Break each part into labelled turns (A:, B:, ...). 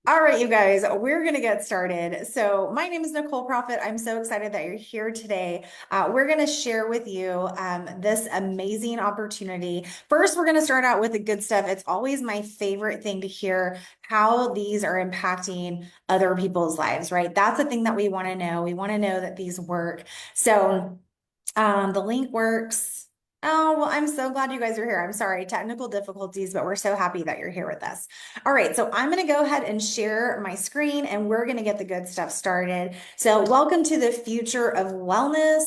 A: All right, you guys, we're going to get started. So, my name is Nicole Profit. I'm so excited that you're here today. We're going to share with you this amazing opportunity. First, we're going to start out with the good stuff. It's always my favorite thing to hear how these are impacting other people's lives, right? That's the thing that we want to know. We want to know that these work. So, the link works. Oh, well, I'm so glad you guys are here. I'm sorry, technical difficulties, but we're so happy that you're here with us. All right, so I'm going to go ahead and share my screen and we're going to get the good stuff started. So, welcome to the future of wellness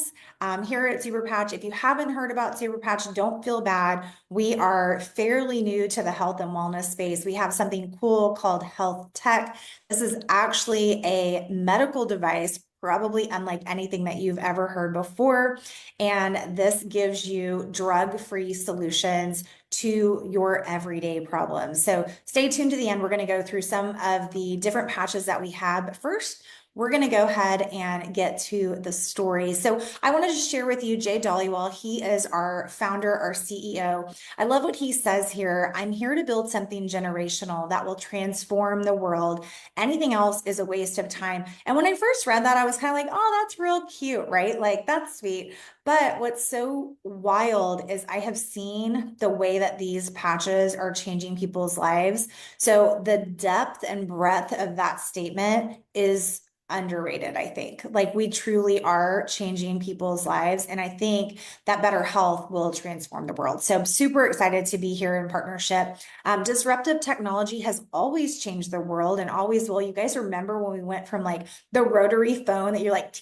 A: here at Super Patch. If you haven't heard about Super Patch, don't feel bad. We are fairly new to the health and wellness space. We have something cool called Health Tech. This is actually a medical device, probably unlike anything that you've ever heard before. And this gives you drug-free solutions to your everyday problems. So stay tuned to the end. We're going to go through some of the different patches that we have. But first, we're going to go ahead and get to the story. So I wanted to share with you Jay Dollywall. He is our founder, our CEO. I love what he says here. I'm here to build something generational that will transform the world. Anything else is a waste of time. And when I first read that, I was kind of like, oh, that's real cute, right? Like, that's sweet. But what's so wild is I have seen the way that these patches are changing people's lives. So the depth and breadth of that statement is underrated, I think. Like, we truly are changing people's lives. And I think that better health will transform the world. So I'm super excited to be here in partnership. Disruptive technology has always changed the world and always will. You guys remember when we went from like the rotary phone that you're like,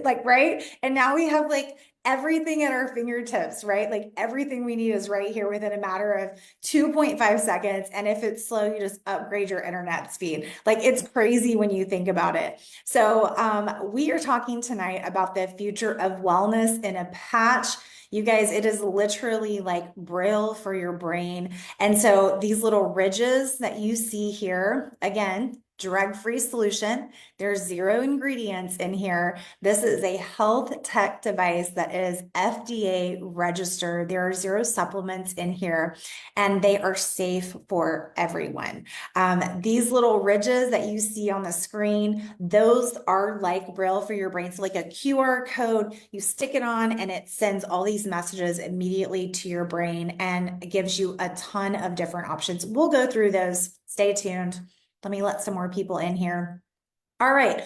A: like, right? And now we have like everything at our fingertips, right? Like everything we need is right here within a matter of 2.5 seconds. And if it's slow, you just upgrade your internet speed. Like, it's crazy when you think about it. So, we are talking tonight about the future of wellness in a patch. You guys, it is literally like braille for your brain. And so these little ridges that you see here, again, drug-free solution. There's zero ingredients in here. This is a health tech device that is FDA registered. There are zero supplements in here, and they are safe for everyone. These little ridges that you see on the screen, those are like Braille for your brain. So like a QR code, you stick it on and it sends all these messages immediately to your brain and it gives you a ton of different options. We'll go through those. Stay tuned. Let me let some more people in here. All right.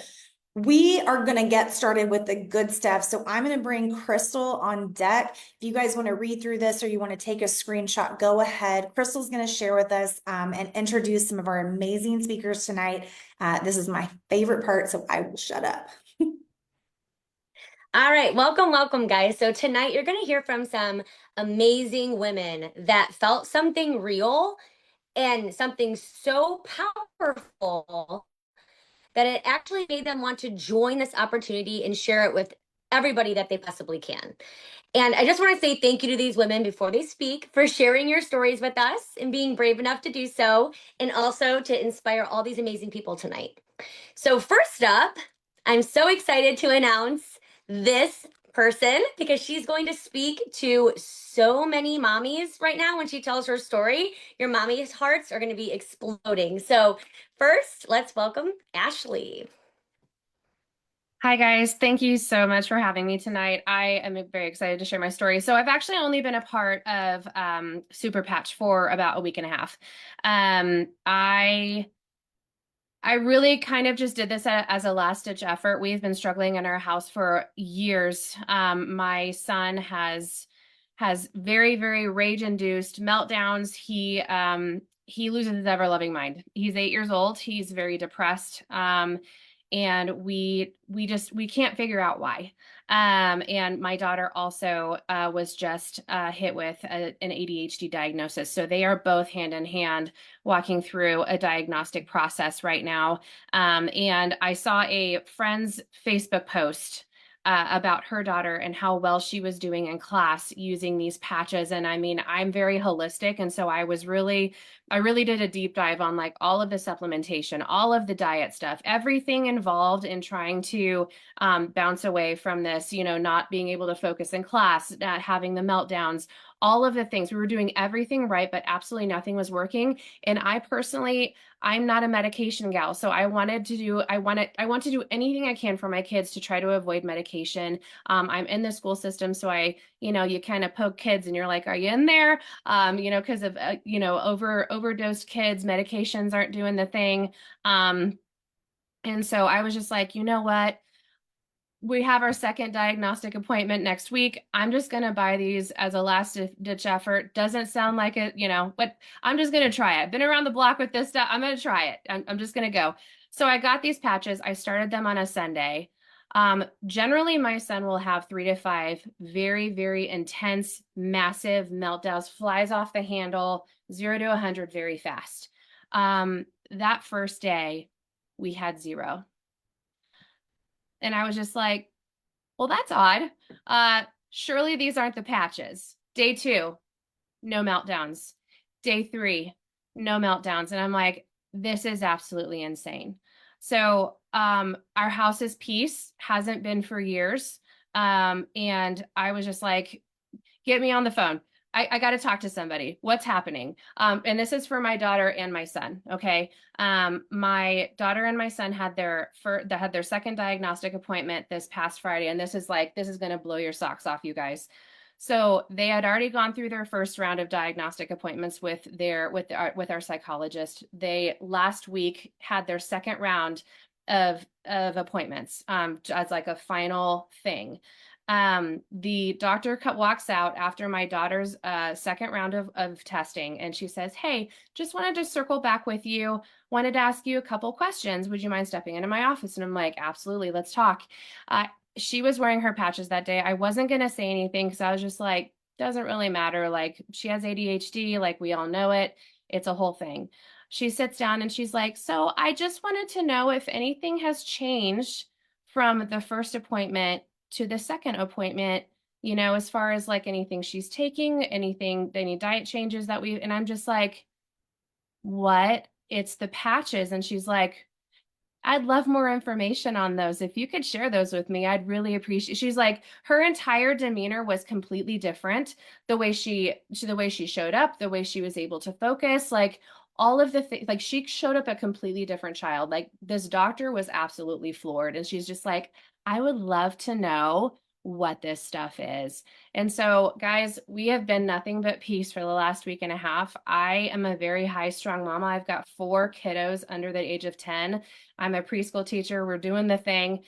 A: We are going to get started with the good stuff. So I'm going to bring Crystal on deck. If you guys want to read through this or you want to take a screenshot, go ahead. Crystal's going to share with us and introduce some of our amazing speakers tonight. This is my favorite part, so I will shut up.
B: All right, welcome, guys. So tonight you're going to hear from some amazing women that felt something real and something so powerful that it actually made them want to join this opportunity and share it with everybody that they possibly can. And I just want to say thank you to these women before they speak for sharing your stories with us and being brave enough to do so, and also to inspire all these amazing people tonight. So, first up, I'm so excited to announce this person because she's going to speak to so many mommies right now when she tells her story. Your mommy's hearts are going to be exploding. So, first, let's welcome Ashley.
C: Hi, guys. Thank you so much for having me tonight. I am very excited to share my story. So I've actually only been a part of Super Patch for about a week and a half. I really kind of just did this as a last-ditch effort. We've been struggling in our house for years. My son has very, very rage-induced meltdowns. He loses his ever-loving mind. He's 8 years old. He's very depressed. And we can't figure out why. And my daughter also was just hit with an ADHD diagnosis. So they are both hand in hand walking through a diagnostic process right now. And I saw a friend's Facebook post about her daughter and how well she was doing in class using these patches. And I mean, I'm very holistic. And so I really did a deep dive on like all of the supplementation, all of the diet stuff, everything involved in trying to bounce away from this, not being able to focus in class, not having the meltdowns, all of the things. We were doing everything right, but absolutely nothing was working. And I personally, I'm not a medication gal. So I want to do anything I can for my kids to try to avoid medication. I'm in the school system, so you kind of poke kids and you're like, are you in there? Because of, overdosed kids, medications aren't doing the thing. And so I was just like, you know what? We have our second diagnostic appointment next week. I'm just going to buy these as a last ditch effort. Doesn't sound like it, but I'm just going to try it. I've been around the block with this stuff. I'm going to try it. I'm just going to go. So I got these patches. I started them on a Sunday. Generally, my son will have 3 to 5 very, very intense, massive meltdowns, flies off the handle, 0 to 100 very fast. That first day, we had 0. And I was just like, well, that's odd. Surely these aren't the patches. Day 2, no meltdowns. Day 3, no meltdowns. And I'm like, this is absolutely insane. So our house's peace hasn't been for years. And I was just like, get me on the phone. I got to talk to somebody. What's happening? And this is for my daughter and my son. Okay. My daughter and my son had their second diagnostic appointment this past Friday. And this is going to blow your socks off, you guys. So they had already gone through their first round of diagnostic appointments with our psychologist. They last week had their second round of appointments as like a final thing. The doctor walks out after my daughter's second round of testing, and she says, hey, just wanted to circle back with you. Wanted to ask you a couple questions. Would you mind stepping into my office? And I'm like, absolutely, let's talk. She was wearing her patches that day. I wasn't going to say anything because I was just like, doesn't really matter. Like, she has ADHD, like we all know it. It's a whole thing. She sits down and she's like, so I just wanted to know if anything has changed from the first appointment to the second appointment, as far as like anything she's taking, any diet changes and I'm just like, what? It's the patches. And she's like, I'd love more information on those. If you could share those with me, I'd really appreciate. She's like, her entire demeanor was completely different. The way she showed up, the way she was able to focus, like all of the things, like she showed up a completely different child. Like this doctor was absolutely floored. And she's just like, I would love to know what this stuff is. And so, guys, we have been nothing but peace for the last week and a half. I am a very high strung mama. I've got 4 kiddos under the age of 10. I'm a preschool teacher. We're doing the thing.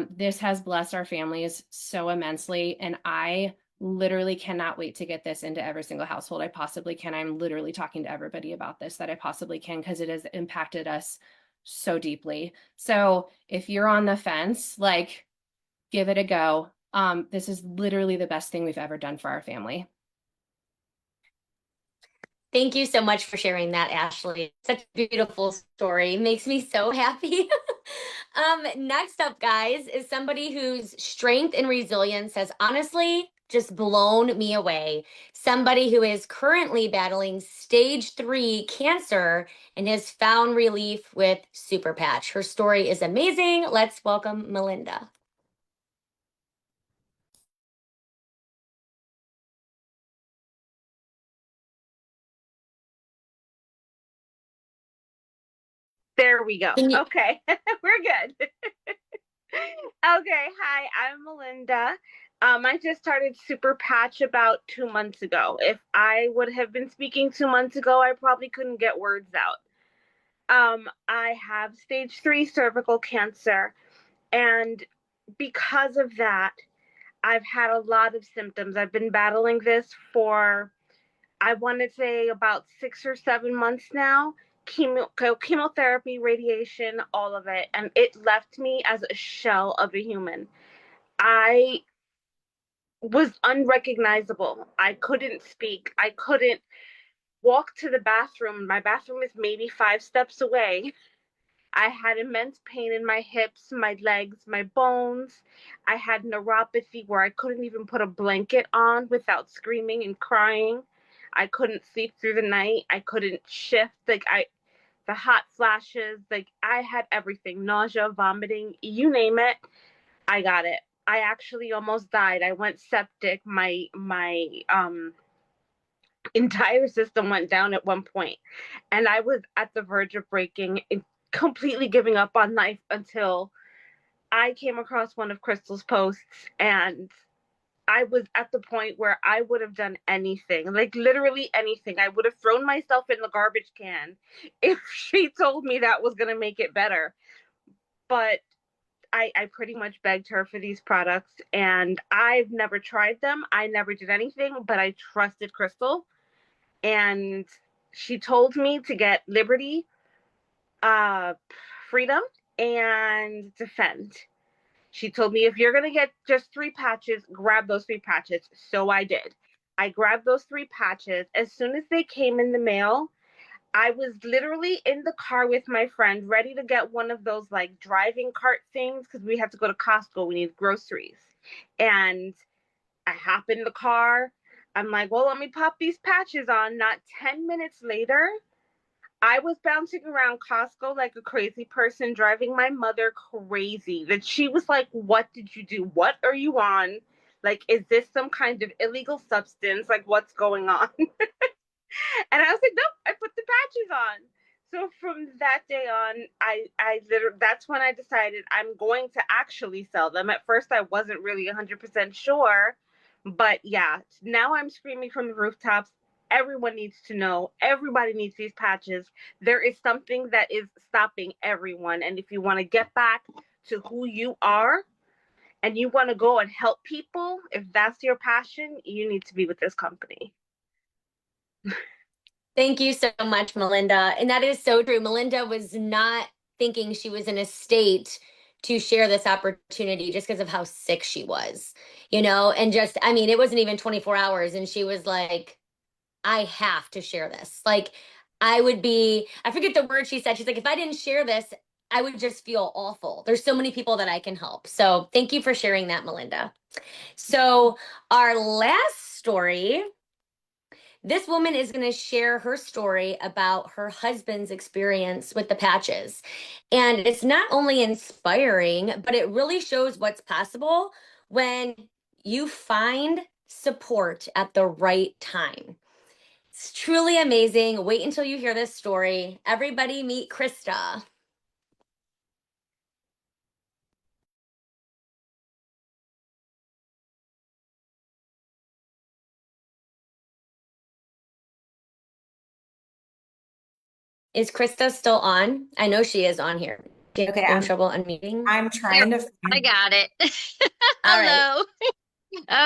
C: This has blessed our families so immensely. And I literally cannot wait to get this into every single household I possibly can. I'm literally talking to everybody about this that I possibly can because it has impacted us so deeply. So if you're on the fence, like, give it a go. This is literally the best thing we've ever done for our family.
B: Thank you so much for sharing that, Ashley. Such a beautiful story. Makes me so happy. Next up, guys, is somebody whose strength and resilience has honestly just blown me away. Somebody who is currently battling stage 3 cancer and has found relief with Super Patch. Her story is amazing. Let's welcome Melinda.
D: There we go.
B: Can you-
D: Okay, we're good. Okay, hi, I'm Melinda. I just started Super Patch about 2 months ago. If I would have been speaking 2 months ago, I probably couldn't get words out. I have stage 3 cervical cancer, and because of that, I've had a lot of symptoms. I've been battling this for, I want to say, about 6 or 7 months now. Chemotherapy, radiation, all of it, and it left me as a shell of a human. I was unrecognizable. I couldn't speak. I couldn't walk to the bathroom. My bathroom is maybe 5 steps away. I had immense pain in my hips, my legs, my bones. I had neuropathy where I couldn't even put a blanket on without screaming and crying. I couldn't sleep through the night. I couldn't shift. The hot flashes, like I had everything, nausea, vomiting, you name it, I got it. I actually almost died. I went septic. My entire system went down at one point, and I was at the verge of breaking and completely giving up on life until I came across one of Crystal's posts, and I was at the point where I would have done anything, like literally anything. I would have thrown myself in the garbage can if she told me that was going to make it better. But I pretty much begged her for these products, and I've never tried them. I never did anything, but I trusted Crystal, and she told me to get Liberty, uh, Freedom, and Defend. She told me, if you're going to get just 3 patches, grab those 3 patches. So I did. I grabbed those 3 patches. As soon as they came in the mail, I was literally in the car with my friend, ready to get one of those like driving cart things because we have to go to Costco. We need groceries. And I hop in the car. I'm like, well, let me pop these patches on. Not 10 minutes later, I was bouncing around Costco like a crazy person, driving my mother crazy. That she was like, what did you do? What are you on? Like, is this some kind of illegal substance? Like, what's going on? And I was like, nope, I put the patches on. So from that day on, I literally, that's when I decided I'm going to actually sell them. At first, I wasn't really 100% sure, but yeah, now I'm screaming from the rooftops. Everyone needs to know. Everybody needs these patches. There is something that is stopping everyone. And if you want to get back to who you are and you want to go and help people, if that's your passion, you need to be with this company.
B: Thank you so much, Melinda. And that is so true. Melinda was not thinking she was in a state to share this opportunity just because of how sick she was, and just, I mean, it wasn't even 24 hours. And she was like, I have to share this. Like, I forget the word she said. She's like, if I didn't share this, I would just feel awful. There's so many people that I can help. So thank you for sharing that, Melinda. So, our last story, this woman is going to share her story about her husband's experience with the patches. And it's not only inspiring, but it really shows what's possible when you find support at the right time. It's truly amazing. Wait until you hear this story. Everybody meet Krista. Is Krista still on? I know she is on here.
A: Okay,
B: In trouble unmuting?
A: I'm trying to
E: I
A: find.
E: got it.
B: All right.
E: Hello.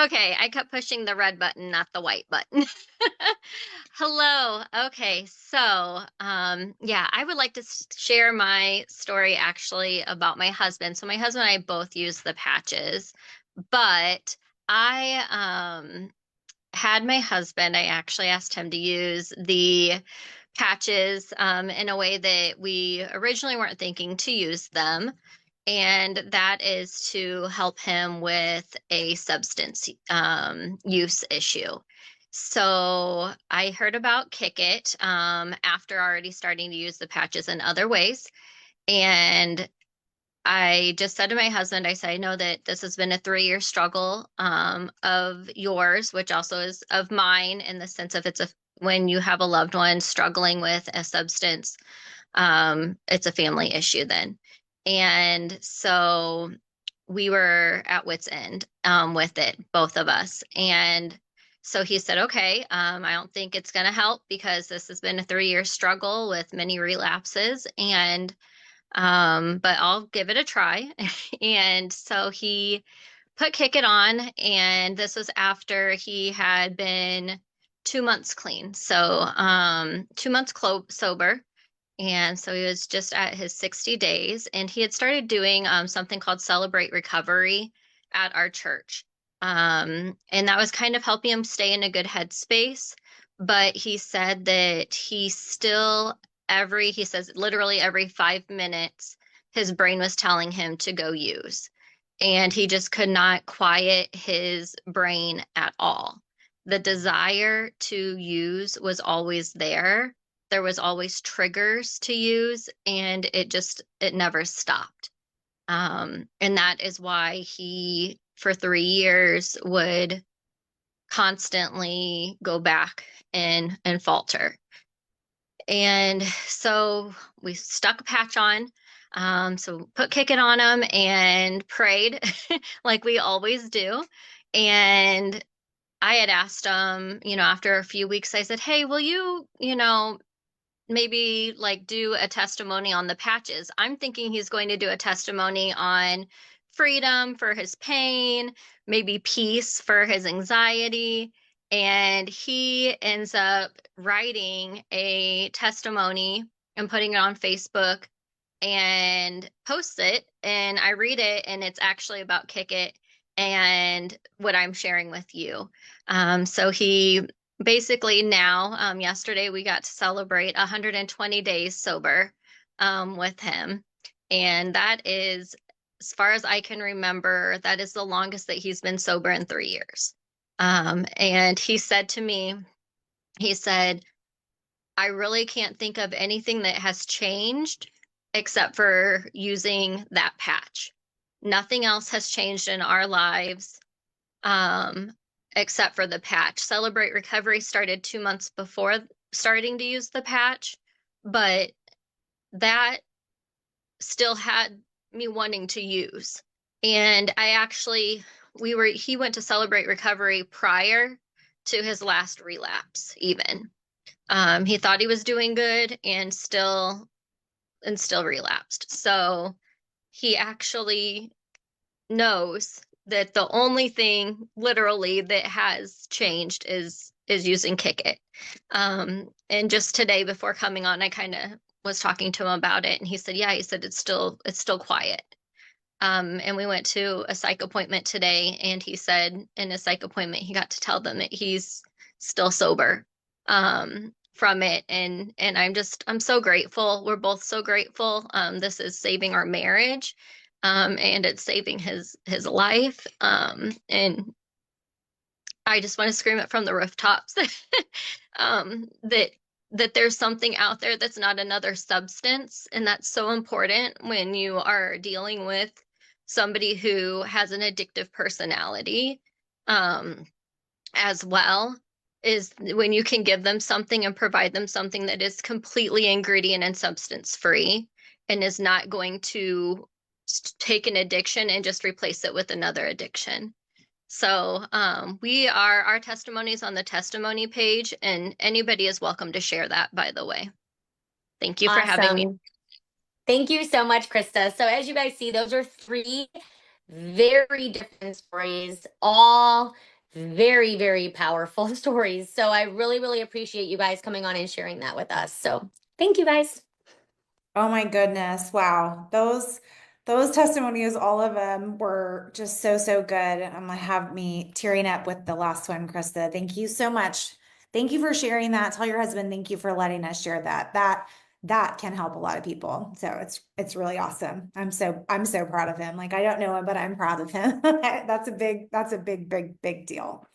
E: Okay, I kept pushing the red button, not the white button. Hello. Okay, so yeah, I would like to share my story actually about my husband. So my husband and I both use the patches, but I had my husband, I actually asked him to use the patches in a way that we originally weren't thinking to use them. And that is to help him with a substance use issue. So I heard about Kick It after already starting to use the patches in other ways. And I just said to my husband, I said, I know that this has been a 3-year struggle of yours, which also is of mine in the sense of when you have a loved one struggling with a substance, it's a family issue then. And so we were at wit's end with it, both of us. And so he said, okay, I don't think it's going to help because this has been a 3-year struggle with many relapses. And but I'll give it a try. And so he put Kick It on, and this was after he had been 2 months clean. So 2 months sober. And so he was just at his 60 days, and he had started doing something called Celebrate Recovery at our church. And that was kind of helping him stay in a good headspace. But he said that he says literally every 5 minutes, his brain was telling him to go use. And he just could not quiet his brain at all. The desire to use was always there. There was always triggers to use, and it never stopped. And that is why he, for 3 years, would constantly go back and falter. And so we stuck a patch on. So put Kick It on him and prayed like we always do. And I had asked him, after a few weeks, I said, hey, will you, maybe like do a testimony on the patches? I'm thinking he's going to do a testimony on freedom for his pain, maybe peace for his anxiety. And he ends up writing a testimony and putting it on Facebook and posts it. And I read it, and it's actually about Kick It and what I'm sharing with you. So he basically now, yesterday we got to celebrate 120 days sober with him. And that is, as far as I can remember, that is the longest that he's been sober in 3 years. And he said to me, he said, I really can't think of anything that has changed except for using that patch. Nothing else has changed in our lives except for the patch. Celebrate Recovery started 2 months before starting to use the patch, but that still had me wanting to use. And he went to Celebrate Recovery prior to his last relapse even. He thought he was doing good and still relapsed. So he actually knows that the only thing literally that has changed is using Kick It. And just today before coming on, I kind of was talking to him about it, and he said, yeah, he said it's still quiet. And we went to a psych appointment today, and he said in a psych appointment he got to tell them that he's still sober from it. And I'm so grateful. We're both so grateful. This is saving our marriage. And it's saving his life. And I just want to scream it from the rooftops that there's something out there that's not another substance. And that's so important when you are dealing with somebody who has an addictive personality as well, is when you can give them something and provide them something that is completely ingredient and substance free and is not going to take an addiction and just replace it with another addiction. So our testimonies on the testimony page, and anybody is welcome to share that, by the way. Thank you for having me.
B: Awesome. Thank you so much, Krista. So as you guys see, those are 3 very different stories, all very, very powerful stories. So I really, really appreciate you guys coming on and sharing that with us. So thank you guys.
A: Oh my goodness. Wow. Those testimonies, all of them were just so, so good. I'm gonna have me tearing up with the last one, Krista. Thank you so much. Thank you for sharing that. Tell your husband, thank you for letting us share that. That can help a lot of people. So it's really awesome. I'm so proud of him. Like, I don't know him, but I'm proud of him. That's a big deal.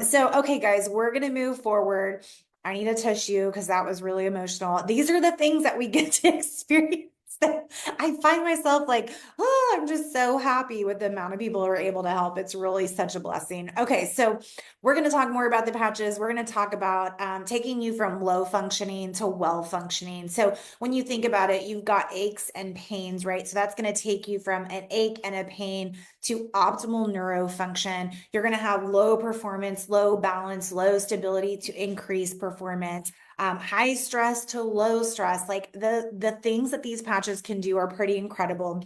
A: So okay, guys, we're gonna move forward. I need a tissue because that was really emotional. These are the things that we get to experience. I find myself like, oh, I'm just so happy with the amount of people who are able to help. It's really such a blessing. Okay, so we're going to talk more about the patches. We're going to talk about taking you from low functioning to well functioning. So when you think about it, you've got aches and pains, right? So that's going to take you from an ache and a pain to optimal neurofunction. You're going to have low performance, low balance, low stability to increase performance. High stress to low stress. Like the things that these patches can do are pretty incredible.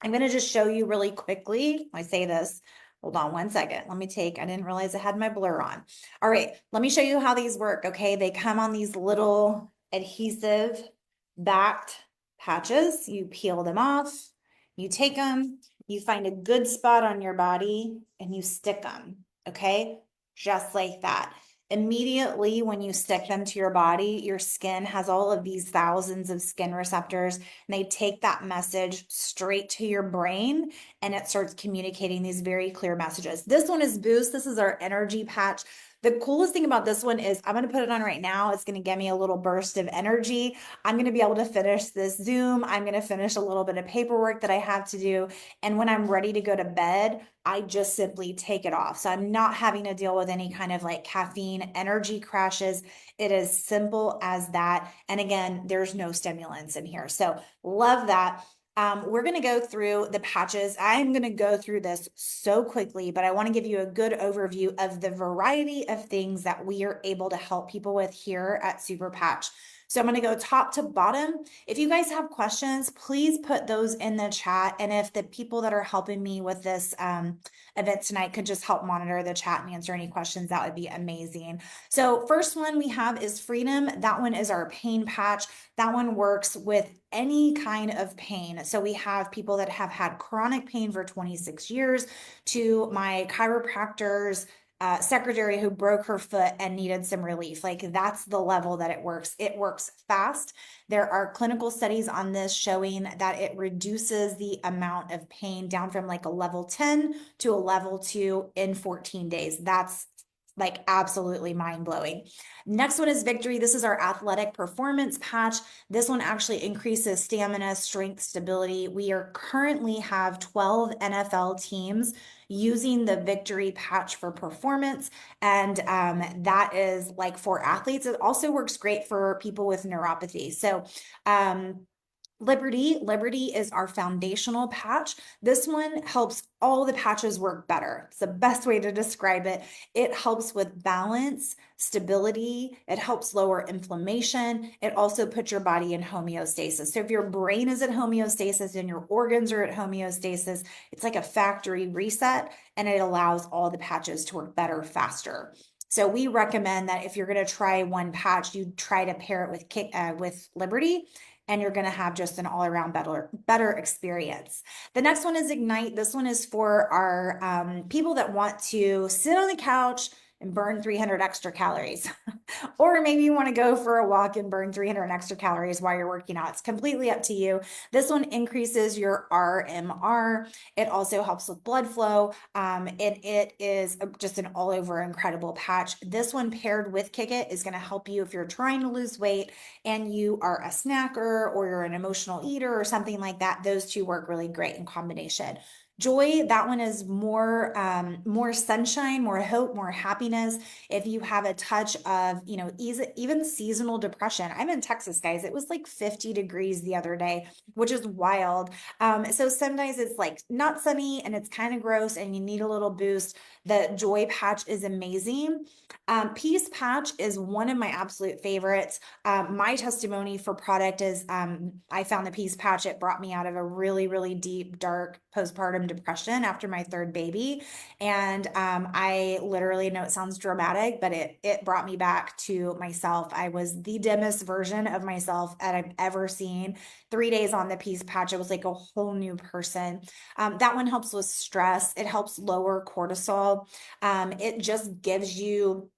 A: I'm going to just show you really quickly. I say this, hold on one second. I didn't realize I had my blur on. All right, let me show you how these work. Okay, they come on these little adhesive backed patches. You peel them off, you take them, you find a good spot on your body and you stick them. Okay, just like that. Immediately when you stick them to your body, your skin has all of these thousands of skin receptors, and they take that message straight to your brain, and it starts communicating these very clear messages. This one is Boost. This is our energy patch. The coolest thing about this one is I'm going to put it on right now. It's going to give me a little burst of energy. I'm going to be able to finish this Zoom. I'm going to finish a little bit of paperwork that I have to do. And when I'm ready to go to bed, I just simply take it off. So I'm not having to deal with any kind of like caffeine energy crashes. It is simple as that. And again, there's no stimulants in here. So love that. We're going to go through the patches. I'm going to go through this so quickly, but I want to give you a good overview of the variety of things that we are able to help people with here at Super Patch. So I'm going to go top to bottom. If you guys have questions, please put those in the chat. And if the people that are helping me with this event tonight could just help monitor the chat and answer any questions, that would be amazing. So first one we have is Freedom. That one is our pain patch. That one works with any kind of pain. So we have people that have had chronic pain for 26 years to my chiropractor's secretary who broke her foot and needed some relief. Like that's the level that it works. It works fast. There are clinical studies on this showing that it reduces the amount of pain down from like a level 10 to a level 2 in 14 days. That's like absolutely mind blowing. Next one is Victory. This is our athletic performance patch. This one actually increases stamina, strength, stability. We are currently have 12 NFL teams using the Victory patch for performance. And that is like for athletes. It also works great for people with neuropathy. So, Liberty is our foundational patch. This one helps all the patches work better. It's the best way to describe it. It helps with balance, stability. It helps lower inflammation. It also puts your body in homeostasis. So if your brain is at homeostasis and your organs are at homeostasis, it's like a factory reset, and it allows all the patches to work better, faster. So we recommend that if you're going to try one patch, you try to pair it with Liberty, and you're going to have just an all-around better experience. The next one is Ignite. This one is for our people that want to sit on the couch and burn 300 extra calories. Or maybe you want to go for a walk and burn 300 extra calories while you're working out. It's completely up to you. This one increases your RMR. It also helps with blood flow. And it is just an all over incredible patch. This one paired with Kick It is going to help you if you're trying to lose weight and you are a snacker or you're an emotional eater or something like that. Those two work really great in combination. Joy, that one is more sunshine, more hope, more happiness. If you have a touch of, even seasonal depression. I'm in Texas, guys. It was like 50 degrees the other day, which is wild. So sometimes it's like not sunny and it's kind of gross and you need a little boost. The Joy patch is amazing. Peace patch is one of my absolute favorites. My testimony for product is I found the Peace patch. It brought me out of a really, really deep, dark postpartum depression after my third baby. And I literally know it sounds dramatic, but it brought me back to myself. I was the dimmest version of myself that I've ever seen. 3 days on the Peace patch, I was like a whole new person. That one helps with stress. It helps lower cortisol. It just gives you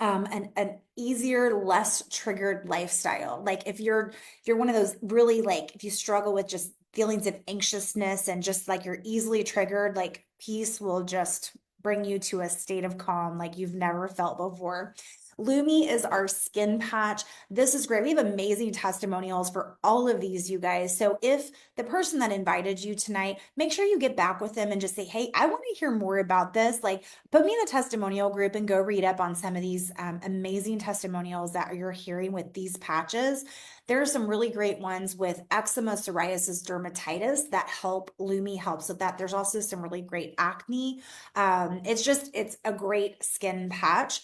A: an easier, less triggered lifestyle. Like if you're one of those really like, if you struggle with just feelings of anxiousness and just like you're easily triggered, like Peace will just bring you to a state of calm like you've never felt before. Lumi is our skin patch. This is great. We have amazing testimonials for all of these, you guys. So if the person that invited you tonight, make sure you get back with them and just say, hey, I want to hear more about this. Like put me in the testimonial group and go read up on some of these amazing testimonials that you're hearing with these patches. There are some really great ones with eczema, psoriasis, dermatitis that help. Lumi helps with that. There's also some really great acne. It's a great skin patch.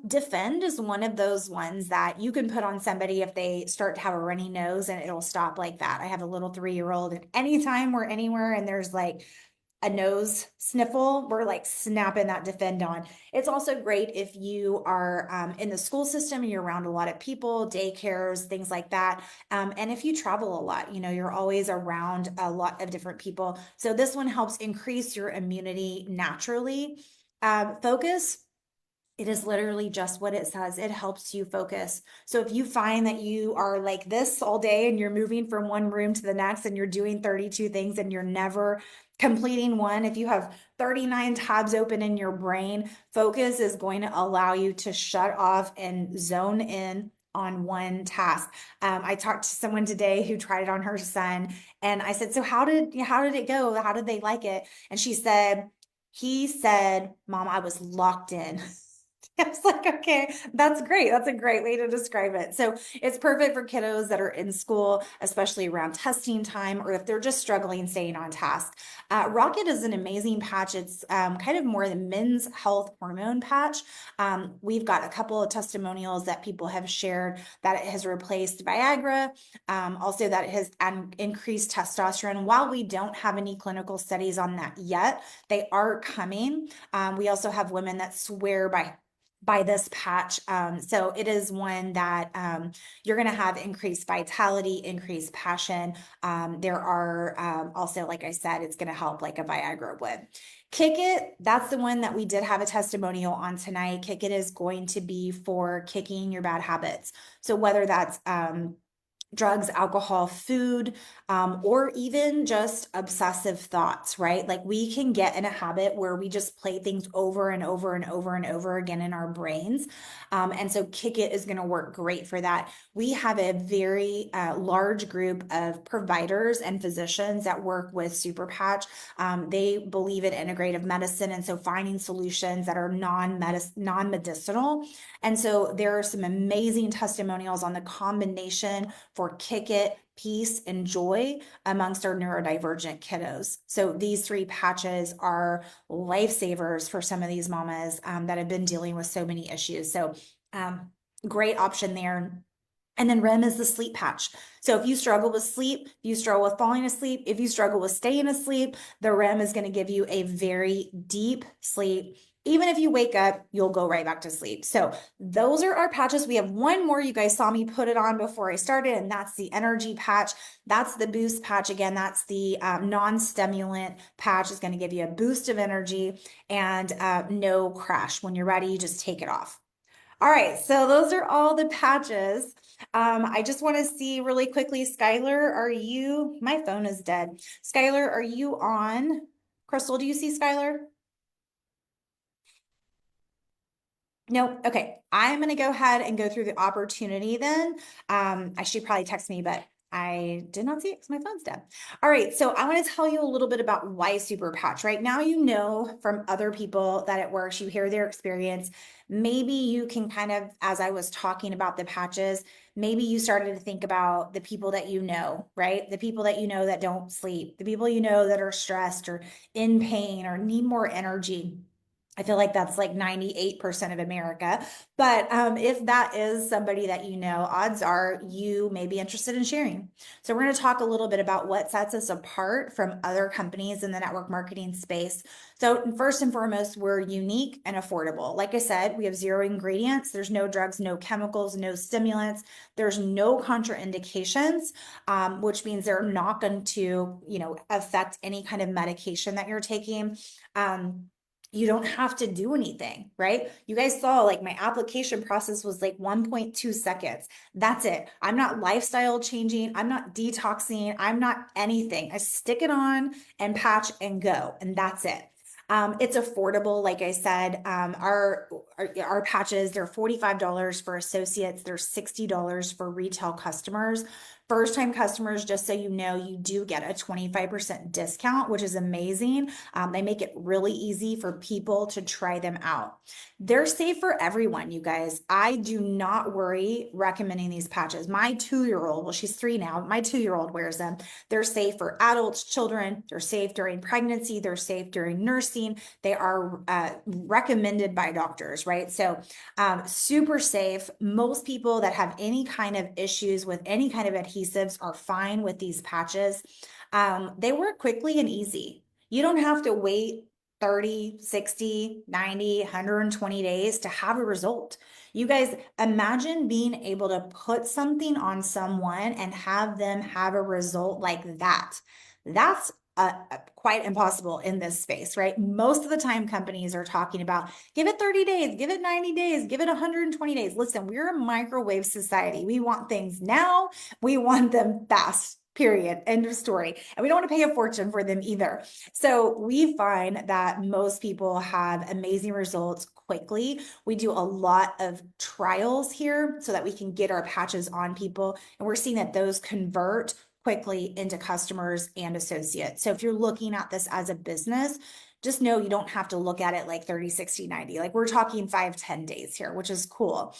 A: Defend is one of those ones that you can put on somebody if they start to have a runny nose and it'll stop like that. I have a little 3-year-old, and anytime we're anywhere and there's like a nose sniffle, we're like snapping that Defend on. It's also great if you are in the school system and you're around a lot of people, daycares, things like that. And if you travel a lot, you're always around a lot of different people. So this one helps increase your immunity naturally. Focus. It is literally just what it says. It helps you focus. So if you find that you are like this all day and you're moving from one room to the next and you're doing 32 things and you're never completing one, if you have 39 tabs open in your brain, focus is going to allow you to shut off and zone in on one task. I talked to someone today who tried it on her son, and I said, "So how did it go? How did they like it?" And she said, "He said, Mom, I was locked in." I was like, okay, that's great. That's a great way to describe it. So it's perfect for kiddos that are in school, especially around testing time, or if they're just struggling staying on task. Rocket is an amazing patch. It's kind of more the men's health hormone patch. We've got a couple of testimonials that people have shared that it has replaced Viagra, also that it has increased testosterone. While we don't have any clinical studies on that yet, they are coming. We also have women that swear by this patch. So it is one that you're going to have increased vitality, increased passion. There are also, like I said, it's going to help like a Viagra would. Kick It, that's the one that we did have a testimonial on tonight. Kick It is going to be for kicking your bad habits. So whether that's drugs, alcohol, food, or even just obsessive thoughts, right? Like we can get in a habit where we just play things over and over and over and over again in our brains. And so Kick It is going to work great for that. We have a very large group of providers and physicians that work with Super Patch. They believe in integrative medicine. And so finding solutions that are non-medicinal. And so there are some amazing testimonials on the combination for Kick It, peace, and joy amongst our neurodivergent kiddos. So these three patches are lifesavers for some of these mamas that have been dealing with so many issues. So great option there. And then REM is the sleep patch. So if you struggle with sleep, if you struggle with falling asleep, if you struggle with staying asleep, the REM is going to give you a very deep sleep. Even if you wake up, you'll go right back to sleep. So those are our patches. We have one more. You guys saw me put it on before I started, and that's the energy patch. That's the boost patch. Again, that's the non-stimulant patch. It's going to give you a boost of energy and no crash. When you're ready, you just take it off. All right, so those are all the patches. I just want to see really quickly, Skylar, are you, my phone is dead. Skylar, are you on? Crystal, do you see Skylar? No, okay. I'm going to go ahead and go through the opportunity then. I should probably text me, but I did not see it because my phone's dead. All right, so I want to tell you a little bit about why Super Patch. Right now, you know from other people that it works. You hear their experience. Maybe you can kind of, as I was talking about the patches, maybe you started to think about the people that you know, right? The people that you know that don't sleep, the people you know that are stressed or in pain or need more energy. I feel like that's like 98% of America. But if that is somebody that you know, odds are you may be interested in sharing. So we're going to talk a little bit about what sets us apart from other companies in the network marketing space. So first and foremost, we're unique and affordable. Like I said, we have 0 ingredients. There's no drugs, no chemicals, no stimulants. There's no contraindications, which means they're not going to, affect any kind of medication that you're taking. You don't have to do anything, right? You guys saw like my application process was like 1.2 seconds. That's it. I'm not lifestyle changing. I'm not detoxing. I'm not anything. I stick it on and patch and go, and that's it. It's affordable. Like I said, our patches, they're $45 for associates. They're $60 for retail customers. First time customers, just so you know, you do get a 25% discount, which is amazing. They make it really easy for people to try them out. They're safe for everyone, you guys. I do not worry recommending these patches. My 2-year-old, well, she's 3 now, my 2-year-old wears them. They're safe for adults, children. They're safe during pregnancy. They're safe during nursing. They are recommended by doctors, right? So super safe. Most people that have any kind of issues with any kind of adhesives are fine with these patches. They work quickly and easy. You don't have to wait 30, 60, 90, 120 days to have a result. You guys imagine being able to put something on someone and have them have a result like that. That's quite impossible in this space, right? Most of the time companies are talking about give it 30 days, give it 90 days, give it 120 days. Listen, we're a microwave society. We want things now. We want them fast. Period. End of story. And we don't want to pay a fortune for them either. So we find that most people have amazing results quickly. We do a lot of trials here so that we can get our patches on people. And we're seeing that those convert quickly into customers and associates. So if you're looking at this as a business, just know you don't have to look at it like 30, 60, 90. Like we're talking 5, 10 days here, which is cool.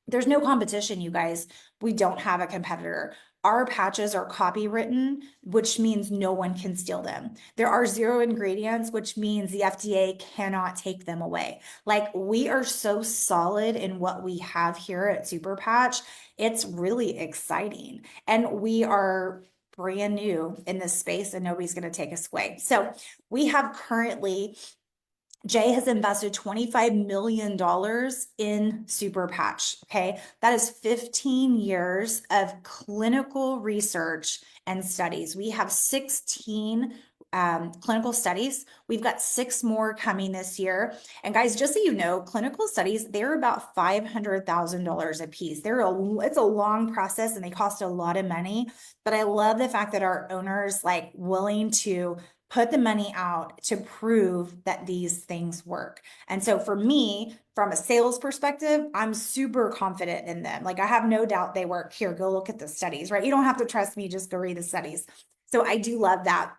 A: There's no competition, you guys. We don't have a competitor. Our patches are copywritten, which means no one can steal them. There are 0 ingredients, which means the FDA cannot take them away. Like we are so solid in what we have here at Super Patch. It's really exciting. And we are brand new in this space and nobody's going to take us away. So we have currently Jay has invested $25 million in Super Patch. Okay. That is 15 years of clinical research and studies. We have 16 clinical studies. We've got 6 more coming this year. And guys, just so you know, clinical studies, they're about $500,000 a piece. It's a long process and they cost a lot of money. But I love the fact that our owners like willing to put the money out to prove that these things work. And so for me, from a sales perspective, I'm super confident in them. Like I have no doubt they work. Here, go look at the studies, right? You don't have to trust me, just go read the studies. So I do love that.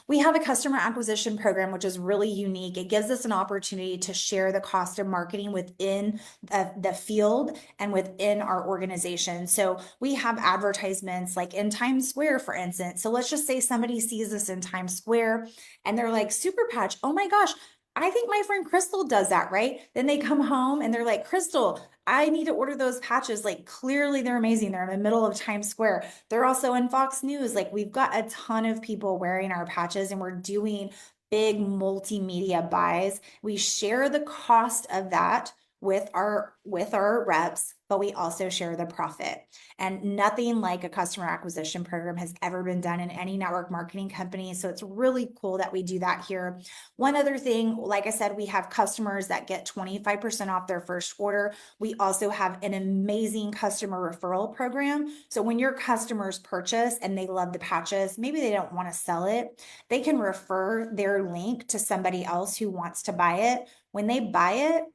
A: We have a customer acquisition program, which is really unique. It gives us an opportunity to share the cost of marketing within the field and within our organization. So we have advertisements like in Times Square, for instance. So let's just say somebody sees us in Times Square and they're like, Super Patch, oh my gosh, I think my friend Crystal does that, right? Then they come home and they're like, Crystal, I need to order those patches. Like clearly they're amazing. They're in the middle of Times Square. They're also in Fox News. Like we've got a ton of people wearing our patches and we're doing big multimedia buys. We share the cost of that with our reps, but we also share the profit. And nothing like a customer acquisition program has ever been done in any network marketing company. So it's really cool that we do that here. One other thing, like I said, we have customers that get 25% off their first order. We also have an amazing customer referral program. So when your customers purchase and they love the patches, maybe they don't want to sell it, they can refer their link to somebody else who wants to buy it. When they buy it,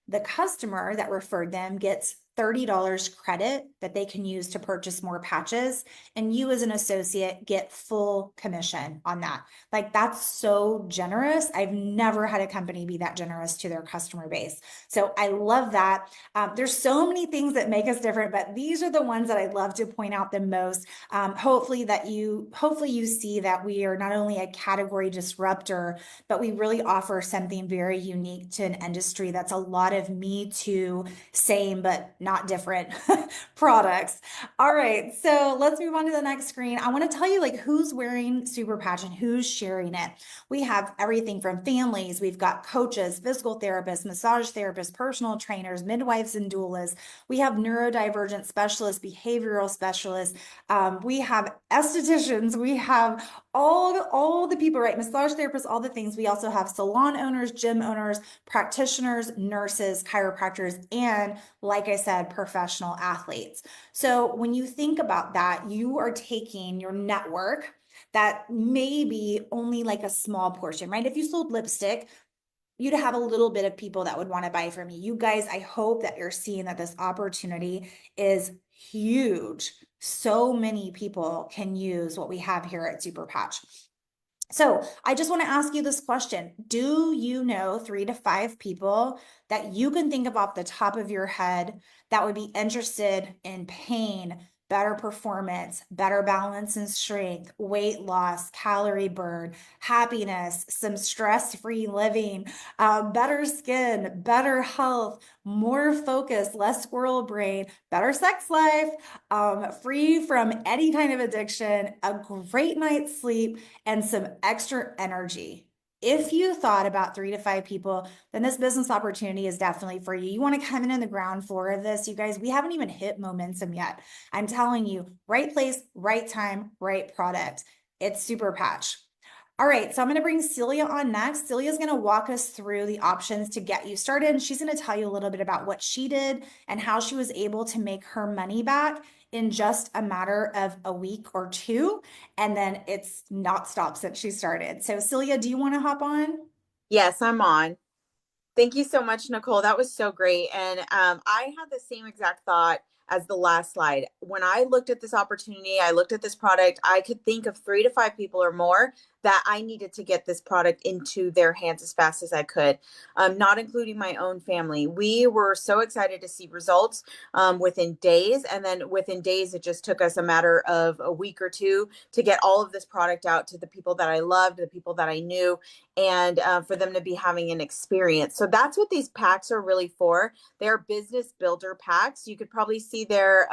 A: the customer that referred them gets $30 credit that they can use to purchase more patches. And you as an associate get full commission on that. Like that's so generous. I've never had a company be that generous to their customer base. So I love that. There's so many things that make us different, but these are the ones that I love to point out the most. Hopefully you see that we are not only a category disruptor, but we really offer something very unique to an industry that's a lot of me too, same, but not different products. All right, so let's move on to the next screen. I want to tell you like who's wearing Super Patch and who's sharing it. We have everything from families. We've got coaches, physical therapists, massage therapists, personal trainers, midwives and doulas. We have neurodivergent specialists, behavioral specialists. We have estheticians. We have all the people, right? Massage therapists, all the things. We also have salon owners, gym owners, practitioners, nurses, chiropractors, and like I said, professional athletes. So when you think about that, you are taking your network that may be only like a small portion, right? If you sold lipstick, you'd have a little bit of people that would want to buy from you. You guys, I hope that you're seeing that this opportunity is huge. So many people can use what we have here at Super Patch. So I just want to ask you this question. Do you know 3 to 5 people that you can think of off the top of your head that would be interested in pain, better performance, better balance and strength, weight loss, calorie burn, happiness, some stress-free living, better skin, better health, more focus, less squirrel brain, better sex life, free from any kind of addiction, a great night's sleep, and some extra energy? If you thought about 3 to 5 people, then this business opportunity is definitely for you. You want to come in on the ground floor of this, you guys. We haven't even hit momentum yet. I'm telling you, right place, right time, right product. It's Super Patch. All right, so I'm going to bring Celia on next. Celia's going to walk us through the options to get you started. And she's going to tell you a little bit about what she did and how she was able to make her money back in just a matter of a week or two. And then it's not stopped since she started. So Celia, do you want to hop on?
F: Yes, I'm on. Thank you so much, Nicole. That was so great. And I had the same exact thought as the last slide. When I looked at this opportunity, I looked at this product, I could think of 3 to 5 people or more that I needed to get this product into their hands as fast as I could, not including my own family. We were so excited to see results within days. And then within days, it just took us a matter of a week or two to get all of this product out to the people that I loved, the people that I knew, and for them to be having an experience. So that's what these packs are really for. They're business builder packs. You could probably see their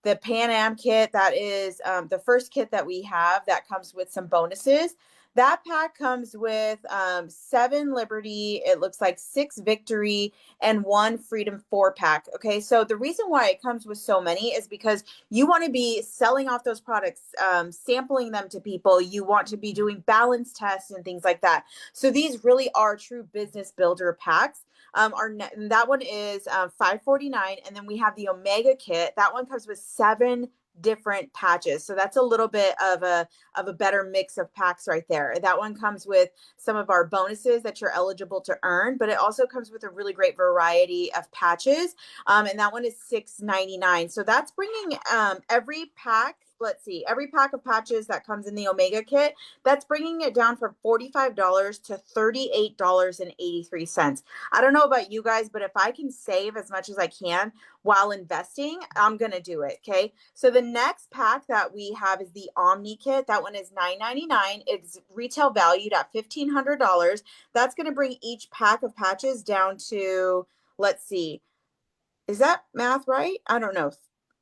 F: the Pan Am kit. That is the first kit that we have that comes with some bonuses. That pack comes with 7 Liberty, it looks like 6 Victory, and 1 Freedom 4 pack. Okay, so the reason why it comes with so many is because you want to be selling off those products, sampling them to people. You want to be doing balance tests and things like that. So these really are true business builder packs. That one is $5.49, and then we have the Omega kit. That one comes with 7 different patches. So that's a little bit of a better mix of packs right there. That one comes with some of our bonuses that you're eligible to earn, but it also comes with a really great variety of patches. And that one is $6.99. So that's bringing every pack. Let's see, every pack of patches that comes in the Omega kit, that's bringing it down from $45 to $38.83. I don't know about you guys, but if I can save as much as I can while investing, I'm going to do it. Okay. So the next pack that we have is the Omni kit. That one is $9.99. It's retail valued at $1,500. That's going to bring each pack of patches down to, let's see, is that math right? I don't know.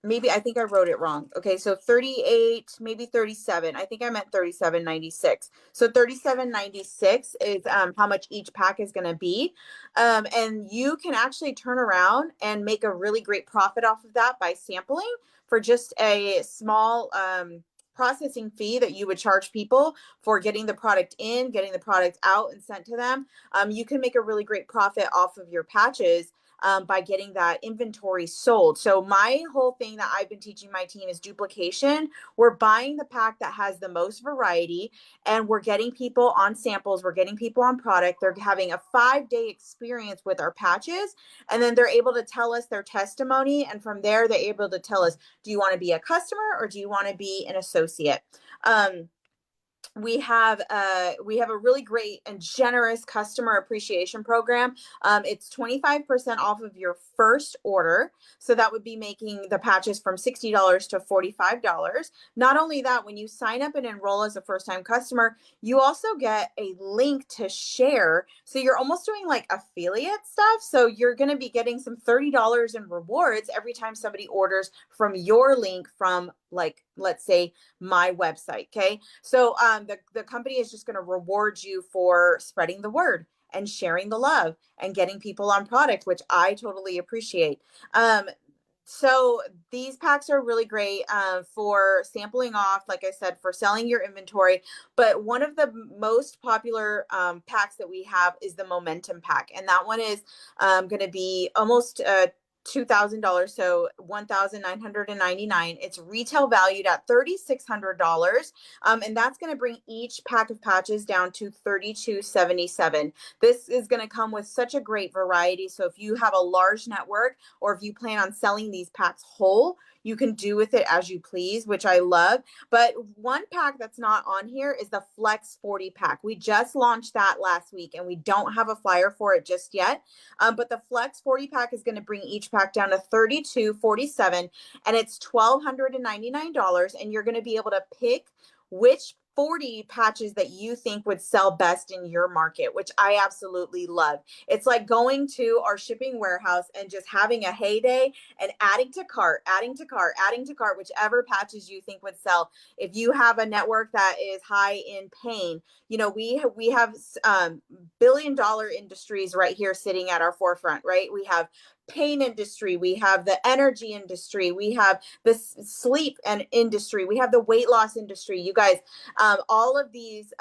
F: Maybe I think I wrote it wrong. Okay, so 38, maybe 37. I think I meant 37.96. So 37.96 is how much each pack is going to be. And you can actually turn around and make a really great profit off of that by sampling for just a small processing fee that you would charge people for getting the product in, getting the product out and sent to them. You can make a really great profit off of your patches by getting that inventory sold. So my whole thing that I've been teaching my team is duplication. We're buying the pack that has the most variety, and we're getting people on samples. We're getting people on product. They're having a 5-day experience with our patches, and then they're able to tell us their testimony. And from there, they're able to tell us, do you want to be a customer or do you want to be an associate? We have a really great and generous customer appreciation program. It's 25% off of your first order. So that would be making the patches from $60 to $45. Not only that, when you sign up and enroll as a first-time customer, you also get a link to share. So you're almost doing like affiliate stuff. So you're going to be getting some $30 in rewards every time somebody orders from your link from, like, let's say my website. Okay. So the company is just going to reward you for spreading the word and sharing the love and getting people on product, which I totally appreciate. So these packs are really great for sampling off, like I said, for selling your inventory. But one of the most popular packs that we have is the Momentum pack. And that one is going to be almost $2,000, so $1,999. It's retail valued at $3,600, and that's going to bring each pack of patches down to $32.77. This is going to come with such a great variety. So if you have a large network, or if you plan on selling these packs whole, you can do with it as you please, which I love. But one pack that's not on here is the Flex 40 pack. We just launched that last week, and we don't have a flyer for it just yet. But the Flex 40 pack is going to bring each pack down to $32.47, and it's $1,299. And you're going to be able to pick which 40 patches that you think would sell best in your market, which I absolutely love. It's like going to our shipping warehouse and just having a heyday and adding to cart, whichever patches you think would sell. If you have a network that is high in pain, you know, we have billion-dollar industries right here sitting at our forefront, right? We have pain industry, we have the energy industry, we have the sleep and industry, we have the weight loss industry. You guys, all of these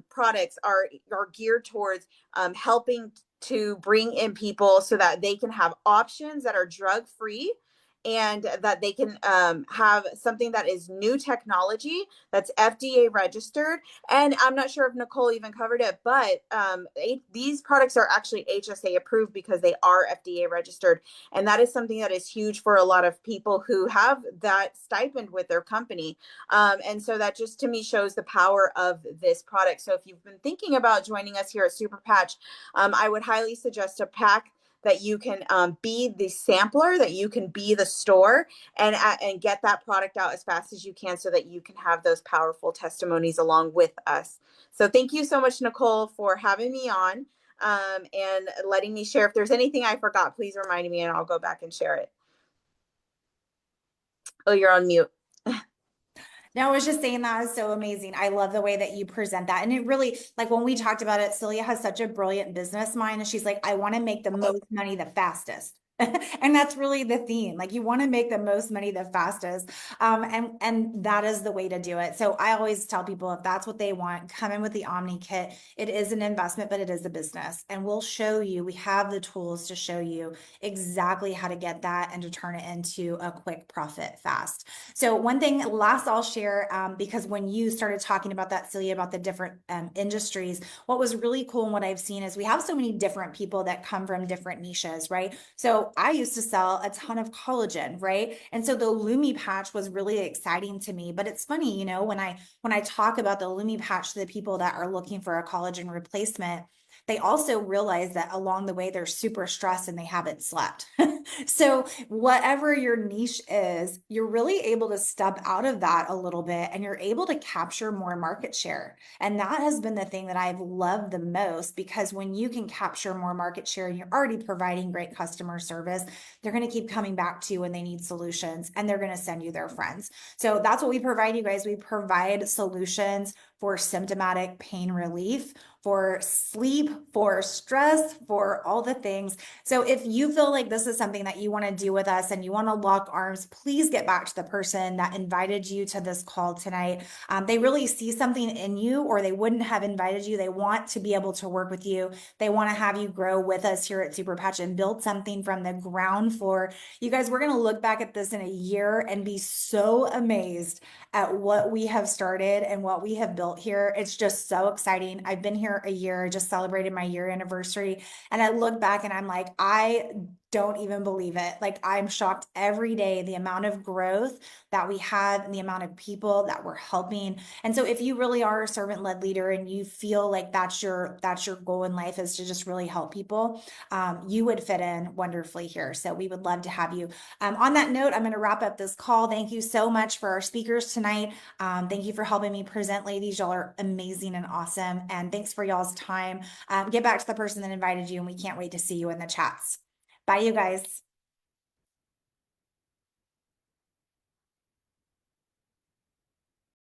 F: products are geared towards helping to bring in people so that they can have options that are drug free, and that they can have something that is new technology that's FDA registered. And I'm not sure if Nicole even covered it, but these products are actually HSA approved because they are FDA registered. And that is something that is huge for a lot of people who have that stipend with their company. And so that just to me shows the power of this product. So if you've been thinking about joining us here at Super Patch, I would highly suggest a pack that you can be the sampler, that you can be the store, and get that product out as fast as you can so that you can have those powerful testimonies along with us. So thank you so much, Nicole, for having me on and letting me share. If there's anything I forgot, please remind me and I'll go back and share it. Oh, you're on mute.
A: No, I was just saying that is so amazing. I love the way that you present that. And it really, like when we talked about it, Celia has such a brilliant business mind. And she's like, I want to make the most money the fastest. And that's really the theme. Like you want to make the most money the fastest. And that is the way to do it. So I always tell people if that's what they want, come in with the Omni kit. It is an investment, but it is a business. And we'll show you, we have the tools to show you exactly how to get that and to turn it into a quick profit fast. So one thing last I'll share, because when you started talking about that, Celia, about the different industries, what was really cool and what I've seen is we have so many different people that come from different niches, right? So I used to sell a ton of collagen, right? And so the Lumi patch was really exciting to me. But it's funny, you know, when I talk about the Lumi patch to the people that are looking for a collagen replacement, they also realize that along the way they're super stressed and they haven't slept. So whatever your niche is, you're really able to step out of that a little bit and you're able to capture more market share. And that has been the thing that I've loved the most, because when you can capture more market share and you're already providing great customer service, they're going to keep coming back to you when they need solutions and they're going to send you their friends. So that's what we provide you guys. We provide solutions for symptomatic pain relief, for sleep, for stress, for all the things. So if you feel like this is something that you want to do with us and you want to lock arms, please get back to the person that invited you to this call tonight. They really see something in you, or they wouldn't have invited you. They want to be able to work with you. They want to have you grow with us here at Super Patch and build something from the ground floor. You guys, we're going to look back at this in a year and be so amazed at what we have started and what we have built here. It's just so exciting. I've been here a year, just celebrated my year anniversary. And I look back and I'm like, I don't even believe it. Like I'm shocked every day, the amount of growth that we have and the amount of people that we're helping. And so if you really are a servant-led leader and you feel like that's your goal in life is to just really help people, you would fit in wonderfully here. So we would love to have you. On that note, I'm going to wrap up this call. Thank you so much for our speakers tonight. Thank you for helping me present, ladies. Y'all are amazing and awesome. And thanks for y'all's time. Get back to the person that invited you, and we can't wait to see you in the chats. Bye, you guys.